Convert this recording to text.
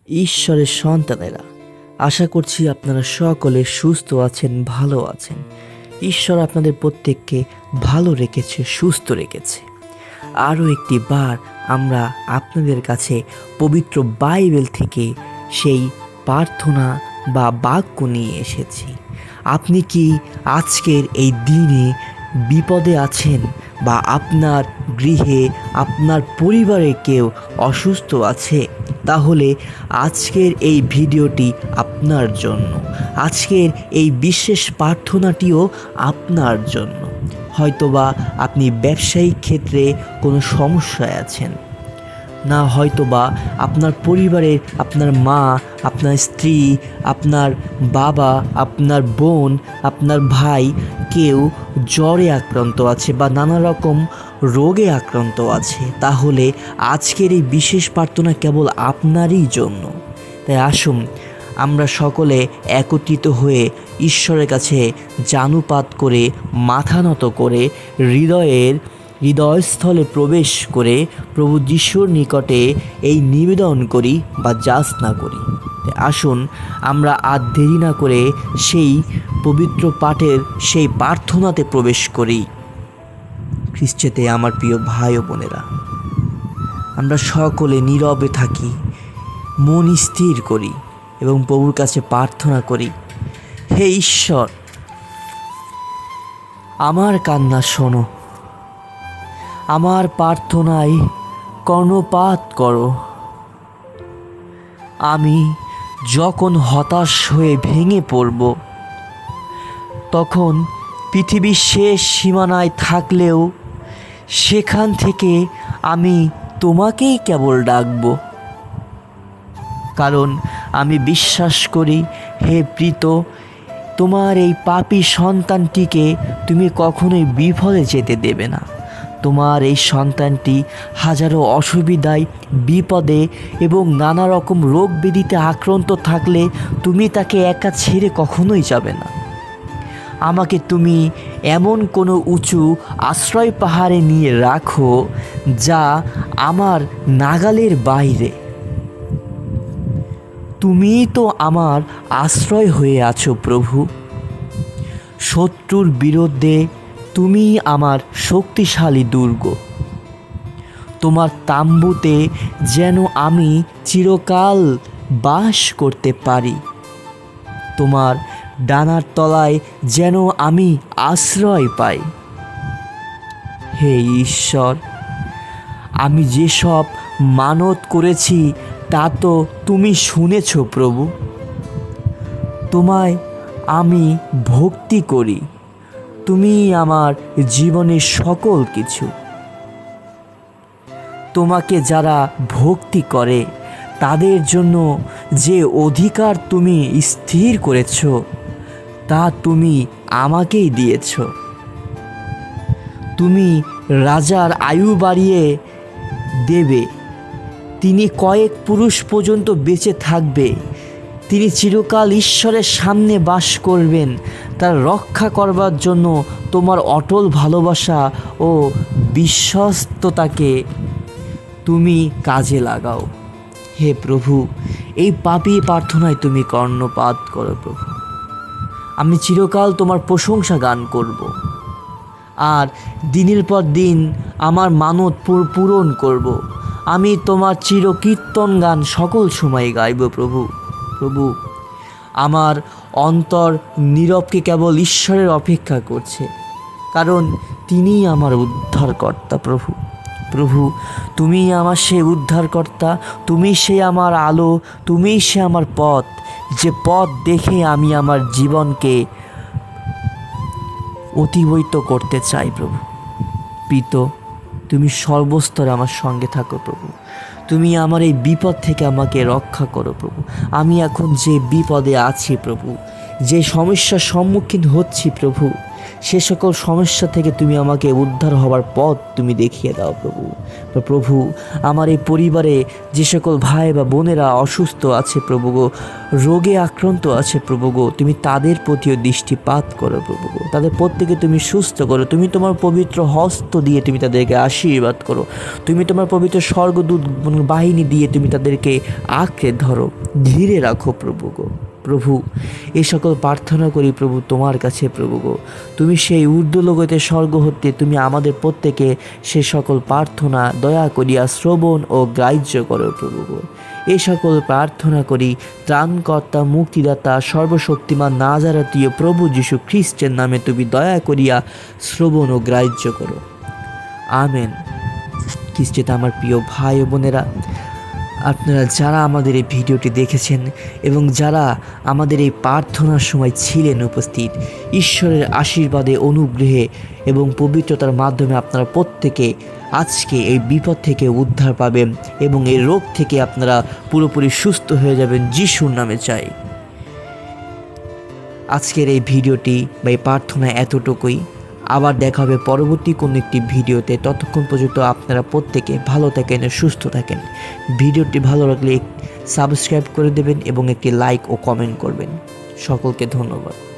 ঈশ্বরের সন্তানেরা, আশা করছি আপনারা সকলে সুস্থ আছেন, ভালো আছেন। ঈশ্বর আপনাদের প্রত্যেককে ভালো রেখেছে, সুস্থ রেখেছে। আরও একটি বার আমরা আপনাদের কাছে পবিত্র বাইবেল থেকে সেই প্রার্থনা বা বাক্য নিয়ে এসেছি। আপনি কি আজকের এই দিনে বিপদে আছেন, বা আপনার গৃহে আপনার পরিবারের কেউ অসুস্থ আছে? তাহলে আজকের এই ভিডিওটি আপনার জন্য, আজকের এই বিশেষ প্রার্থনাটিও আপনার জন্য। হয়তোবা আপনি ব্যবসায়িক ক্ষেত্রে কোনো সমস্যায় আছেন, না হয়তোবা আপনার পরিবারের আপনার মা, আপনার স্ত্রী, আপনার বাবা, আপনার বোন, আপনার ভাই কেউ জ্বরে আক্রান্ত আছে বা নানা রকম রোগে আক্রান্ত আছে। তাহলে আজকের এই বিশেষ প্রার্থনা কেবল আপনারই জন্য। তাই আসুন আমরা সকলে একত্রিত হয়ে ঈশ্বরের কাছে জানুপাত করে, মাথা নত করে, হৃদয়স্থলে প্রবেশ করে প্রভু যিশুর নিকটে এই নিবেদন করি বা যাচনা করি। আসুন আমরা আর দেরি না করে সেই পবিত্র পাঠের সেই প্রার্থনাতে প্রবেশ করি। খ্রিস্টেতে আমার প্রিয় ভাই ও বোনেরা, আমরা সকলে নীরবে থাকি, মন স্থির করি এবং প্রভুর কাছে প্রার্থনা করি। হে ঈশ্বর, আমার কান্না শোনো, আমার প্রার্থনায় কর্ণপাত করো। আমি যখন হতাশ হয়ে ভেঙে পড়ব, তখন পৃথিবীর শেষ সীমানায় থাকলেও সেখান থেকে আমি তোমাকেই কেবল ডাকব, কারণ আমি বিশ্বাস করি, হে প্রীত, তোমার এই পাপী সন্তানটিকে তুমি কখনোই বিফলে যেতে দেবে না। তোমার এই সন্তানটি হাজারো অসুবিধায়, বিপদে এবং নানা রকম রোগ ব্যাধিতে আক্রান্ত থাকলে তুমি তাকে একা ছেড়ে কখনোই যাবে না। আমাকে তুমি এমন কোনো উঁচু আশ্রয় পাহাড়ে নিয়ে রাখো যা আমার নাগালের বাইরে। তুমিই তো আমার আশ্রয় হয়ে আছো প্রভু। শত্রুর বিরুদ্ধে তুমি আমার শক্তিশালী দুর্গ। তোমার তাম্বুতে যেন আমি চিরকাল বাস করতে পারি। তোমার ডানার তলায় যেন আমি আশ্রয় পাই। হে ঈশ্বর, আমি যেসব মানত করেছি তা তো তুমি শুনেছ প্রভু। তোমায় আমি ভক্তি করি, তুমি আমার জীবনের সকল কিছু। তোমাকে যারা ভক্তি করে তাদের জন্য যে অধিকার তুমি স্থির করেছ তা তুমি আমাকেই দিয়েছ। তুমি রাজার আয়ু বাড়িয়ে দেবে, তিনি কয়েক পুরুষ পর্যন্ত বেঁচে থাকবে। তিনি চিরকাল ঈশ্বরের সামনে বাস করবেন। তার রক্ষা করবার জন্য তোমার অটল ভালোবাসা ও বিশ্বস্ততাকে তুমি কাজে লাগাও। হে প্রভু, এই পাপী প্রার্থনায় তুমি কর্ণপাত করো প্রভু। আমি চিরকাল তোমার প্রশংসা গান করব, আর দিনের পর দিন আমার মানত পূরণ করব। আমি তোমার চিরকীর্তন গান সকল সময় গাইব প্রভু। প্রভু, আমার অন্তর নীরবকে কেবল ঈশ্বরের অপেক্ষা করছে, কারণ তিনিই আমার উদ্ধারকর্তা প্রভু। প্রভু, তুমিই আমার সে উদ্ধারকর্তা, তুমি সে আমার আলো, তুমিই সে আমার পথ, যে পথ দেখে আমি আমার জীবনকে অতিবাহিত করতে চাই প্রভু। প্রীত, তুমি সর্বস্তরে আমার সঙ্গে থাকো প্রভু। তুমি আমার এই বিপদ থেকে আমাকে রক্ষা করো প্রভু। আমি এখন যে বিপদে আছি প্রভু, যে সমস্যার সম্মুখীন হচ্ছি প্রভু, সে সকল সমস্যা থেকে তুমি আমাকে উদ্ধার হওয়ার পথ তুমি দেখিয়ে দাও প্রভু। প্রভু, আমার এই পরিবারে যে সকল ভাই বা বোনেরা অসুস্থ আছে প্রভু গো, রোগে আক্রান্ত আছে প্রভু গো, তুমি তাদের প্রতিও দৃষ্টিপাত করো প্রভু গো, তাদের প্রত্যেকে তুমি সুস্থ করো। তুমি তোমার পবিত্র হস্ত দিয়ে তুমি তাদেরকে আশীর্বাদ করো। তুমি তোমার পবিত্র স্বর্গদূত বাহিনী দিয়ে তুমি তাদেরকে আঁকড়ে ধরো, ঘিরে রাখো প্রভু গো। প্রভু, এই সকল প্রার্থনা করি প্রভু তোমার কাছে প্রভু গো। তুমি সেই ঊর্ধ্বলোকতে স্বর্গ হতে তুমি আমাদের প্রত্যেকে সে সকল প্রার্থনা দয়া করিয়া শ্রবণ ও গ্রাহ্য করো প্রভু গো। এই সকল প্রার্থনা করি ত্রাণকর্তা, মুক্তিদাতা, সর্বশক্তিমান নাজারাতীয় প্রভু যীশু খ্রিস্টের নামে তুমি দয়া করিয়া শ্রবণ ও গ্রাহ্য করো। আমেন। খ্রিস্টেতে আমার প্রিয় ভাই ও বোনেরা, আপনারা যারা আমাদের এই ভিডিওটি দেখেছেন এবং যারা আমাদের এই প্রার্থনার সময় ছিলেন উপস্থিত, ঈশ্বরের আশীর্বাদে, অনুগ্রহে এবং পবিত্রতার মাধ্যমে আপনারা প্রত্যেকে আজকে এই বিপদ থেকে উদ্ধার পাবেন এবং এই রোগ থেকে আপনারা পুরোপুরি সুস্থ হয়ে যাবেন যিশুর নামে চাই। আজকের এই ভিডিওটি বা এই প্রার্থনা এতটুকুই। আবার দেখা হবে পরবর্তী কোনো একটি ভিডিওতে। ততক্ষণ পর্যন্ত আপনারা প্রত্যেকে ভালো থাকেন, সুস্থ থাকেন। ভিডিওটি ভালো লাগলে সাবস্ক্রাইব করে দেবেন এবং একটি লাইক ও কমেন্ট করবেন। সকলকে ধন্যবাদ।